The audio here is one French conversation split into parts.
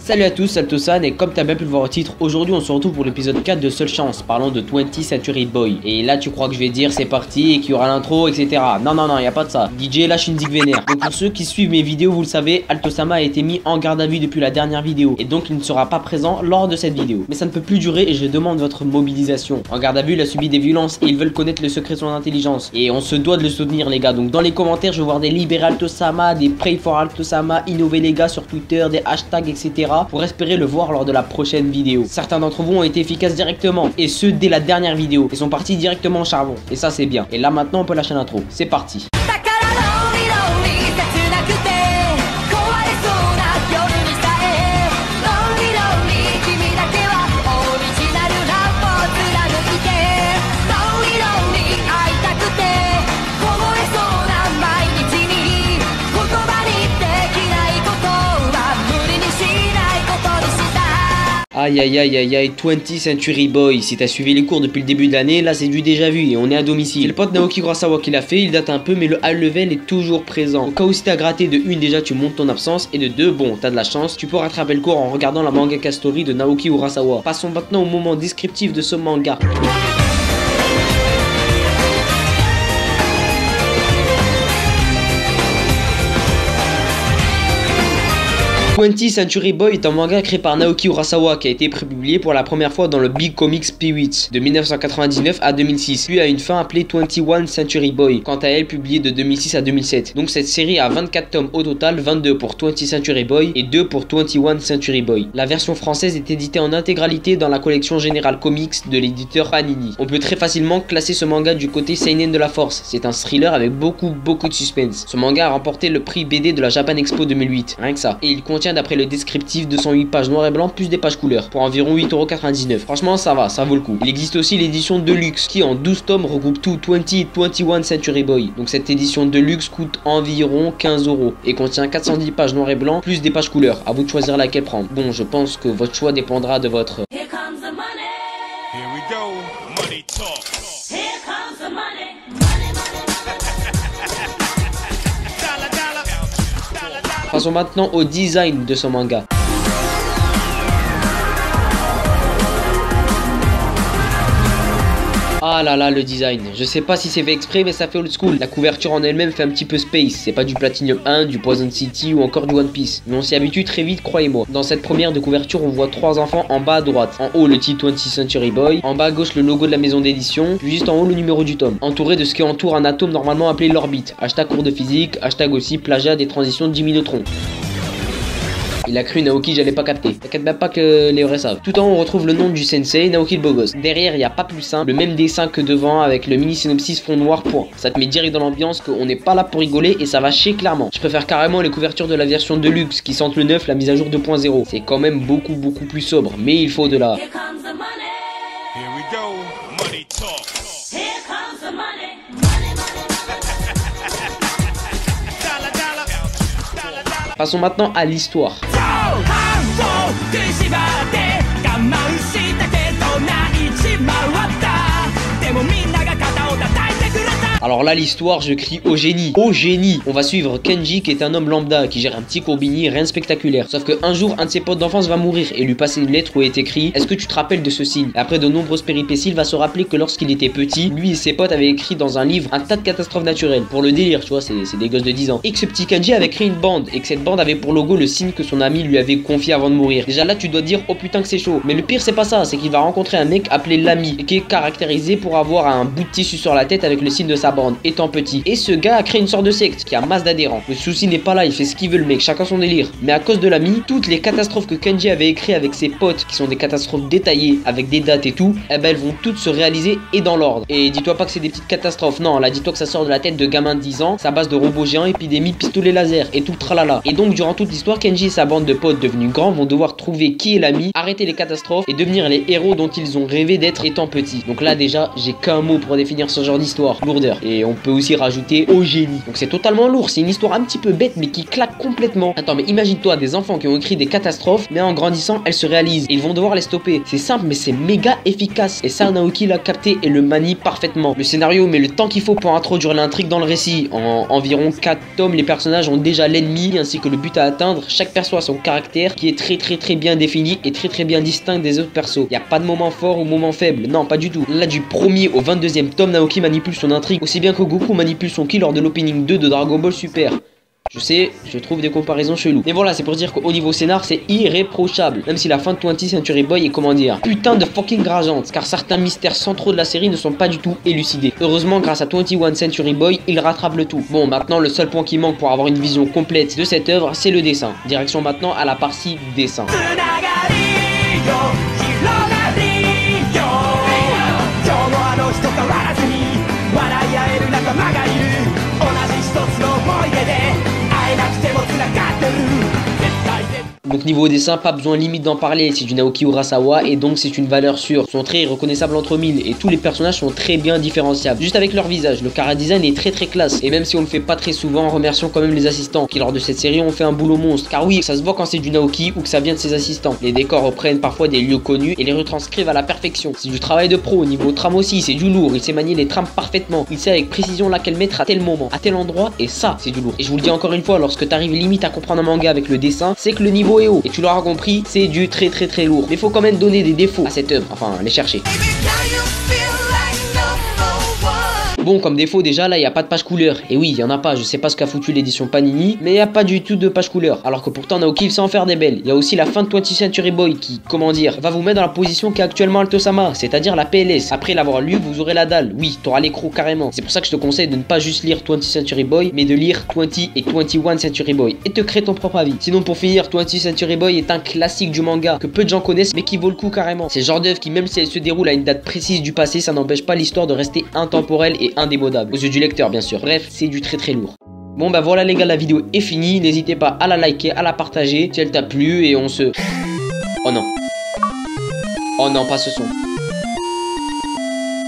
Salut à tous, Saltosan, et comme t'as bien pu le voir au titre, aujourd'hui on se retrouve pour l'épisode 4 de Seule Chance, parlant de 20th Century Boy. Et là tu crois que je vais dire c'est parti et qu'il y aura l'intro, etc. Non, y a pas de ça. DJ lâche une zig vénère. Donc pour ceux qui suivent mes vidéos, vous le savez, Altosama a été mis en garde à vue depuis la dernière vidéo. Et donc il ne sera pas présent lors de cette vidéo. Mais ça ne peut plus durer et je demande votre mobilisation. En garde à vue, il a subi des violences et ils veulent connaître le secret de son intelligence. Et on se doit de le soutenir les gars. Donc dans les commentaires, je veux voir des libérer Altosama, des pray for Altosama, innover les gars sur Twitter, des hashtags, etc. pour espérer le voir lors de la prochaine vidéo. Certains d'entre vous ont été efficaces directement, et ce dès la dernière vidéo, et sont partis directement au charbon. Et ça c'est bien. Et là maintenant on peut lâcher l'intro. C'est parti. Aïe 20th Century Boy. Si t'as suivi les cours depuis le début de l'année, là c'est du déjà vu et on est à domicile. C'est le pote Naoki Urasawa qui l'a fait, il date un peu mais le high level est toujours présent. Au cas où si t'as gratté de 1 déjà tu montes ton absence et de 2 bon t'as de la chance, tu peux rattraper le cours en regardant la mangaka story de Naoki Urasawa. Passons maintenant au moment descriptif de ce manga. 20th Century Boy est un manga créé par Naoki Urasawa qui a été prépublié pour la première fois dans le Big Comic Spirits de 1999 à 2006, puis à une fin appelée 21 Century Boy, quant à elle publiée de 2006 à 2007. Donc cette série a 24 tomes au total, 22 pour 20th Century Boy et 2 pour 21 Century Boy. La version française est éditée en intégralité dans la collection Générale Comics de l'éditeur Panini. On peut très facilement classer ce manga du côté seinen de la force, c'est un thriller avec beaucoup de suspense. Ce manga a remporté le prix BD de la Japan Expo 2008, rien que ça, et il contient d'après le descriptif 208 pages noir et blanc plus des pages couleurs pour environ 8,99€. Franchement ça va, ça vaut le coup. Il existe aussi l'édition Deluxe qui en 12 tomes regroupe tout 21 Century Boy. Donc cette édition Deluxe coûte environ 15€ et contient 410 pages noir et blanc plus des pages couleurs. À vous de choisir laquelle prendre. Bon, je pense que votre choix dépendra de votre... Here comes the money. Here we go. Money talk. Here comes the money. Passons maintenant au design de ce manga. Ah là là, le design. Je sais pas si c'est fait exprès, mais ça fait old school. La couverture en elle-même fait un petit peu space. C'est pas du Platinum 1, du Poison City ou encore du One Piece. Mais on s'y habitue très vite, croyez-moi. Dans cette première de couverture, on voit 3 enfants en bas à droite. En haut, le titre 20th Century Boy. En bas à gauche, le logo de la maison d'édition. Puis juste en haut, le numéro du tome. Entouré de ce qui entoure un atome normalement appelé l'orbite. Hashtag cours de physique. Hashtag aussi plagiat des transitions de Jimmy Neutron. Il a cru Naoki, j'allais pas capter. T'inquiète même pas que les vrais savent. Tout en haut, on retrouve le nom du sensei, Naoki le beau gosse. Derrière, il n'y a pas plus simple, le même dessin que devant avec le mini synopsis fond noir point. Ça te met direct dans l'ambiance qu'on n'est pas là pour rigoler et ça va chier clairement. Je préfère carrément les couvertures de la version Deluxe qui sentent le neuf, la mise à jour 2.0. C'est quand même beaucoup plus sobre, mais il faut de la... Here comes the money. Here we go. Money talk. Here comes the money. Passons maintenant à l'histoire. Alors là l'histoire, je crie au génie. Au génie. On va suivre Kenji qui est un homme lambda qui gère un petit courbinier, rien de spectaculaire. Sauf qu'un jour un de ses potes d'enfance va mourir et lui passer une lettre où est écrit: est-ce que tu te rappelles de ce signe? Et après de nombreuses péripéties, il va se rappeler que lorsqu'il était petit, lui et ses potes avaient écrit dans un livre un tas de catastrophes naturelles. Pour le délire, tu vois, c'est des gosses de 10 ans. Et que ce petit Kenji avait créé une bande et que cette bande avait pour logo le signe que son ami lui avait confié avant de mourir. Déjà là tu dois dire oh putain que c'est chaud. Mais le pire c'est pas ça, c'est qu'il va rencontrer un mec appelé l'ami et qui est caractérisé pour avoir un bout de tissu sur la tête avec le signe de sa bande étant petit. Et ce gars a créé une sorte de secte qui a masse d'adhérents. Le souci n'est pas là, il fait ce qu'il veut le mec, chacun son délire. Mais à cause de l'ami, toutes les catastrophes que Kenji avait écrites avec ses potes, qui sont des catastrophes détaillées, avec des dates et tout, eh ben elles vont toutes se réaliser et dans l'ordre. Et dis-toi pas que c'est des petites catastrophes, non, là dis-toi que ça sort de la tête de gamins de 10 ans, ça base de robots géants, épidémie, pistolets laser et tout le tralala. Et donc durant toute l'histoire, Kenji et sa bande de potes devenus grands vont devoir trouver qui est l'ami, arrêter les catastrophes et devenir les héros dont ils ont rêvé d'être étant petits. Donc là déjà, j'ai qu'un mot pour définir ce genre d'histoire: lourdeur. Et on peut aussi rajouter au génie. Donc c'est totalement lourd, c'est une histoire un petit peu bête mais qui claque complètement. Attends, mais imagine-toi des enfants qui ont écrit des catastrophes, mais en grandissant elles se réalisent et ils vont devoir les stopper. C'est simple mais c'est méga efficace. Et ça Naoki l'a capté et le manie parfaitement. Le scénario met le temps qu'il faut pour introduire l'intrigue dans le récit. En environ 4 tomes, les personnages ont déjà l'ennemi ainsi que le but à atteindre. Chaque perso a son caractère qui est très bien défini et très bien distinct des autres persos. Y a pas de moment fort ou moment faible, non pas du tout. Là du 1er au 22e tome, Naoki manipule son intrigue aussi bien que Goku manipule son ki lors de l'opening 2 de Dragon Ball Super. Je sais, je trouve des comparaisons cheloues. Mais voilà, c'est pour dire qu'au niveau scénar, c'est irréprochable. Même si la fin de 20th Century Boy est, comment dire, putain de fucking rageante. Car certains mystères centraux de la série ne sont pas du tout élucidés. Heureusement, grâce à 21 Century Boy, il rattrape le tout. Bon, maintenant, le seul point qui manque pour avoir une vision complète de cette œuvre, c'est le dessin. Direction maintenant à la partie dessin. Donc niveau dessin, pas besoin limite d'en parler, c'est du Naoki Urasawa et donc c'est une valeur sûre. Son trait est reconnaissable entre mille et tous les personnages sont très bien différenciables. Juste avec leur visage, le chara-design est très classe. Et même si on le fait pas très souvent, remercions quand même les assistants qui lors de cette série ont fait un boulot monstre. Car oui, ça se voit quand c'est du Naoki ou que ça vient de ses assistants. Les décors reprennent parfois des lieux connus et les retranscrivent à la perfection. C'est du travail de pro, niveau trame aussi, c'est du lourd. Il sait manier les trames parfaitement. Il sait avec précision laquelle mettre à tel moment, à tel endroit et ça c'est du lourd. Et je vous le dis encore une fois, lorsque t'arrives limite à comprendre un manga avec le dessin, c'est que le niveau est haut. Et tu l'auras compris, c'est du très lourd. Mais faut quand même donner des défauts à cette œuvre, enfin les chercher. Bon, comme défaut déjà là, il n'y a pas de page couleur. Et oui, il y en a pas, je sais pas ce qu'a foutu l'édition Panini, mais il n'y a pas du tout de page couleur. Alors que pourtant Naoki sait en faire des belles. Il y a aussi la fin de 20th Century Boy qui, comment dire, va vous mettre dans la position qu'est actuellement Altosama, c'est-à-dire la PLS. Après l'avoir lu, vous aurez la dalle. Oui, t'auras l'écrou carrément. C'est pour ça que je te conseille de ne pas juste lire 20th Century Boy, mais de lire 20 et 21 Century Boy et te créer ton propre avis. Sinon pour finir, 20th Century Boy est un classique du manga que peu de gens connaissent mais qui vaut le coup carrément. C'est le genre d'œuvre qui, même si elle se déroule à une date précise du passé, ça n'empêche pas l'histoire de rester intemporelle et indémodable. Aux yeux du lecteur bien sûr. Bref, c'est du très lourd. Bon bah voilà les gars, la vidéo est finie. N'hésitez pas à la liker, à la partager si elle t'a plu et on se... Oh non. Oh non, pas ce son.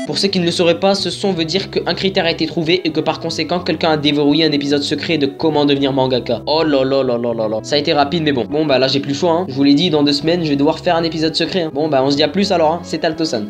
Pour ceux qui ne le sauraient pas, ce son veut dire qu'un critère a été trouvé et que par conséquent quelqu'un a déverrouillé un épisode secret de comment devenir mangaka. Oh là là là là là là. Ça a été rapide mais bon. Bon bah là j'ai plus le choix hein. Je vous l'ai dit, dans 2 semaines je vais devoir faire un épisode secret hein. Bon bah on se dit à plus alors hein. C'est Altosan.